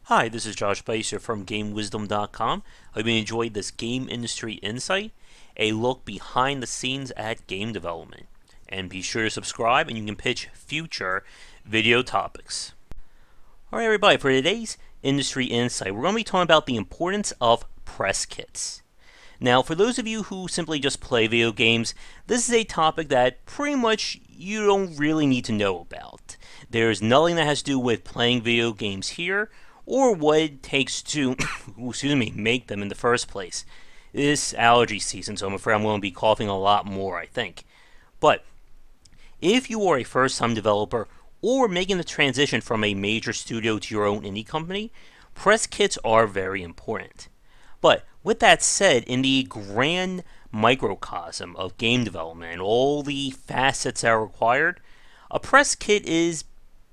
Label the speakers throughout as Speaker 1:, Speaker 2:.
Speaker 1: Hi, this is Josh Bycer from GameWisdom.com. I hope you enjoyed this Game Industry Insight, a look behind the scenes at game development. And be sure to subscribe and you can pitch future video topics. Alright everybody, for today's Industry Insight, we're going to be talking about the importance of press kits. Now, for those of you who simply just play video games, this is a topic that pretty much you don't really need to know about. There's nothing that has to do with playing video games here, or what it takes to make them in the first place. This allergy season, so I'm afraid I'm going to be coughing a lot more, I think. But if you are a first-time developer or making the transition from a major studio to your own indie company, press kits are very important. But with that said, in the grand microcosm of game development and all the facets that are required, a press kit is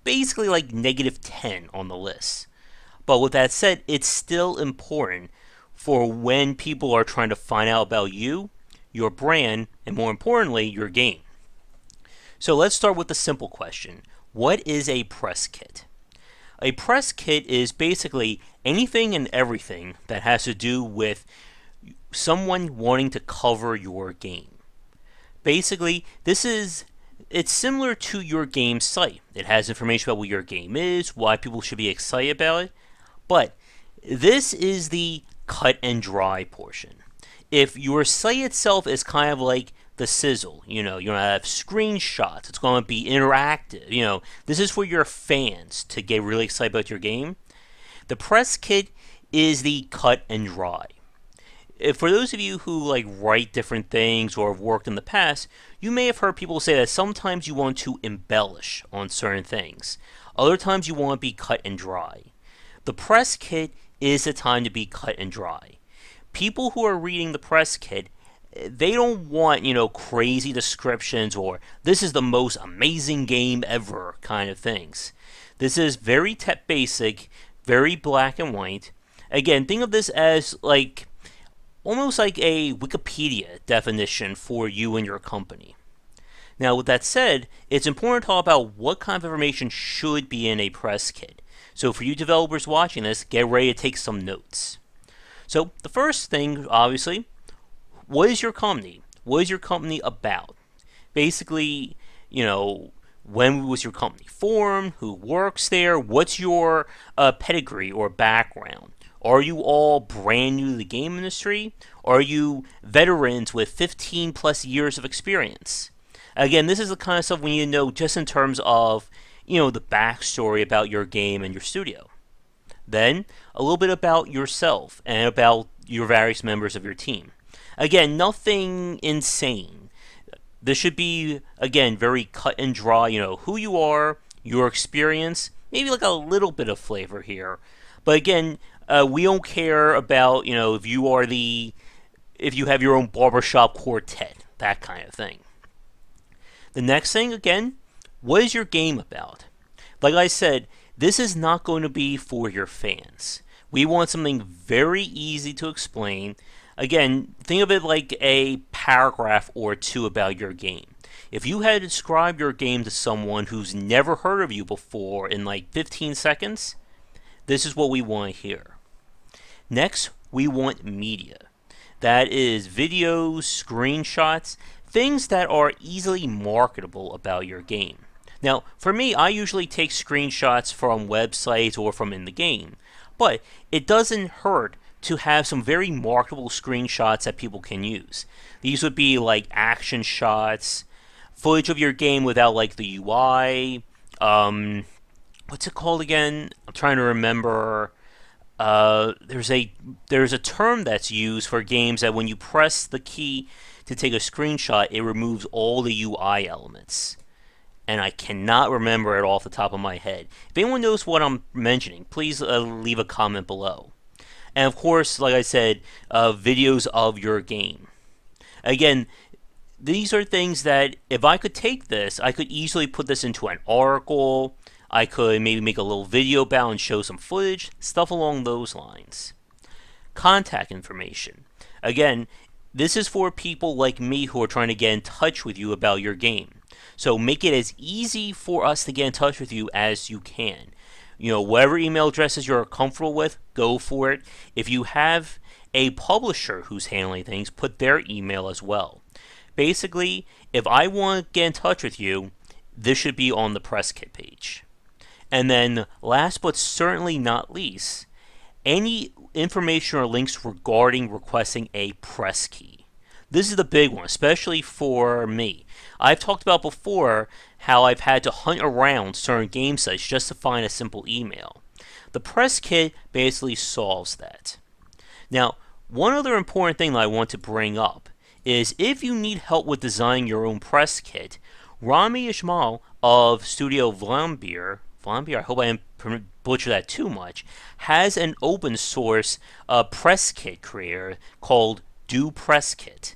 Speaker 1: basically like -10 on the list. But with that said, it's still important for when people are trying to find out about you, your brand, and more importantly, your game. So let's start with the simple question. What is a press kit? A press kit is basically anything and everything that has to do with someone wanting to cover your game. Basically, it's similar to your game site. It has information about what your game is, why people should be excited about it, but this is the cut and dry portion. If your site itself is kind of like the sizzle, you're going to have screenshots, it's going to be interactive, this is for your fans to get really excited about your game. The press kit is the cut and dry. For those of you who write different things or have worked in the past, you may have heard people say that sometimes you want to embellish on certain things. Other times you want to be cut and dry. The press kit is the time to be cut and dry. People who are reading the press kit, they don't want, crazy descriptions or this is the most amazing game ever kind of things. This is very basic, very black and white. Again, think of this as almost like a Wikipedia definition for you and your company. Now, with that said, it's important to talk about what kind of information should be in a press kit. So for you developers watching this, get ready to take some notes. So the first thing, obviously, what is your company? What is your company about? Basically, when was your company formed? Who works there? What's your pedigree or background? Are you all brand new to the game industry? Are you veterans with 15 plus years of experience? Again, this is the kind of stuff we need to know just in terms of the backstory about your game and your studio. Then, a little bit about yourself and about your various members of your team. Again, nothing insane. This should be, again, very cut and dry, who you are, your experience, maybe a little bit of flavor here. But again, we don't care about, if you have your own barbershop quartet, that kind of thing. The next thing, again, what is your game about? Like I said, this is not going to be for your fans. We want something very easy to explain. Again, think of it like a paragraph or two about your game. If you had to describe your game to someone who's never heard of you before in 15 seconds, this is what we want to hear. Next, we want media. That is videos, screenshots, things that are easily marketable about your game. Now, for me, I usually take screenshots from websites or from in the game, but it doesn't hurt to have some very marketable screenshots that people can use. These would be action shots, footage of your game without the UI, what's it called again? I'm trying to remember. There's a term that's used for games that when you press the key to take a screenshot, it removes all the UI elements. And I cannot remember it off the top of my head. If anyone knows what I'm mentioning, please leave a comment below. And of course, like I said, videos of your game. Again, these are things that if I could take this, I could easily put this into an article. I could maybe make a little video about and show some footage, stuff along those lines. Contact information. Again, this is for people like me who are trying to get in touch with you about your game. So make it as easy for us to get in touch with you as you can. Whatever email addresses you're comfortable with, go for it. If you have a publisher who's handling things, put their email as well. Basically, if I want to get in touch with you, this should be on the press kit page. And then last but certainly not least, any information or links regarding requesting a press key. This is the big one, especially for me. I've talked about before how I've had to hunt around certain game sites just to find a simple email. The press kit basically solves that. Now, one other important thing that I want to bring up is if you need help with designing your own press kit, Rami Ishmael of Studio Vlambeer, I hope I didn't butcher that too much, has an open source press kit creator called Do Press Kit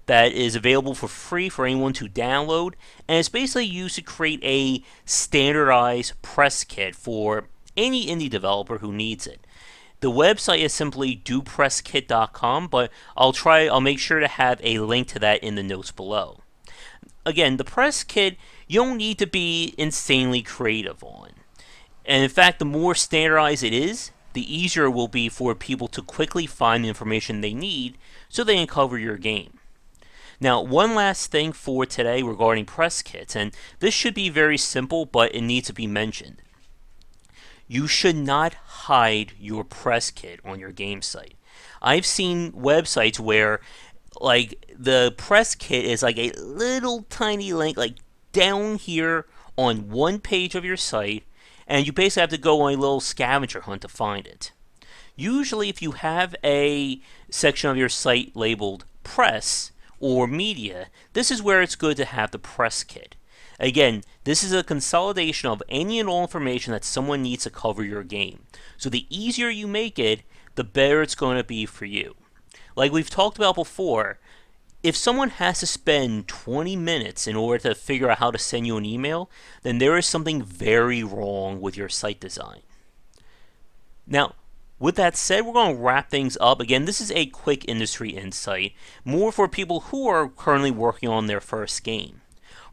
Speaker 1: that is available for free for anyone to download, and it's basically used to create a standardized press kit for any indie developer who needs it. The website is simply dopresskit.com, but I'll make sure to have a link to that in the notes below. Again, the press kit you don't need to be insanely creative on. And in fact, the more standardized it is, the easier it will be for people to quickly find the information they need so they can cover your game. Now, one last thing for today regarding press kits, and this should be very simple, but it needs to be mentioned. You should not hide your press kit on your game site. I've seen websites where the press kit is like a little tiny link down here on one page of your site, and you basically have to go on a little scavenger hunt to find it. Usually if you have a section of your site labeled press or media, this is where it's good to have the press kit. Again, this is a consolidation of any and all information that someone needs to cover your game. So the easier you make it, the better it's going to be for you. Like we've talked about before, if someone has to spend 20 minutes in order to figure out how to send you an email, then there is something very wrong with your site design. Now, with that said, we're going to wrap things up. Again, this is a quick industry insight, more for people who are currently working on their first game.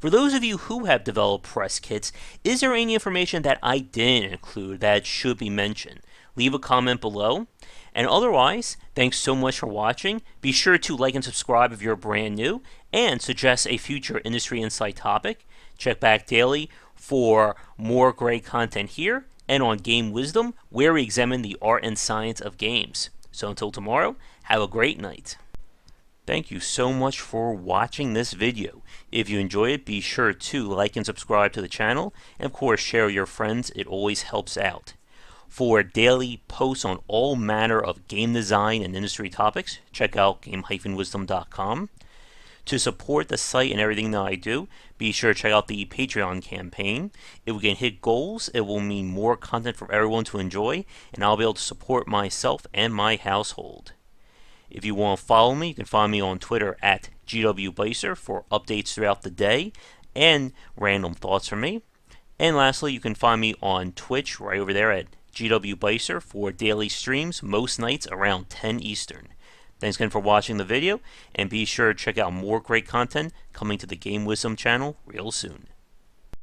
Speaker 1: For those of you who have developed press kits, is there any information that I didn't include that should be mentioned? Leave a comment below. And otherwise, thanks so much for watching. Be sure to like and subscribe if you're brand new, and suggest a future industry insight topic. Check back daily for more great content here and on Game Wisdom, where we examine the art and science of games. So until tomorrow, have a great night. Thank you so much for watching this video. If you enjoyed it, be sure to like and subscribe to the channel, and of course share with your friends. It always helps out. For daily posts on all manner of game design and industry topics, check out game-wisdom.com. To support the site and everything that I do, be sure to check out the Patreon campaign. If we can hit goals, it will mean more content for everyone to enjoy, and I'll be able to support myself and my household. If you want to follow me, you can find me on Twitter at GW for updates throughout the day and random thoughts from me. And lastly, you can find me on Twitch right over there at GW for daily streams most nights around 10 Eastern. Thanks again for watching the video, and be sure to check out more great content coming to the Game Wisdom channel real soon.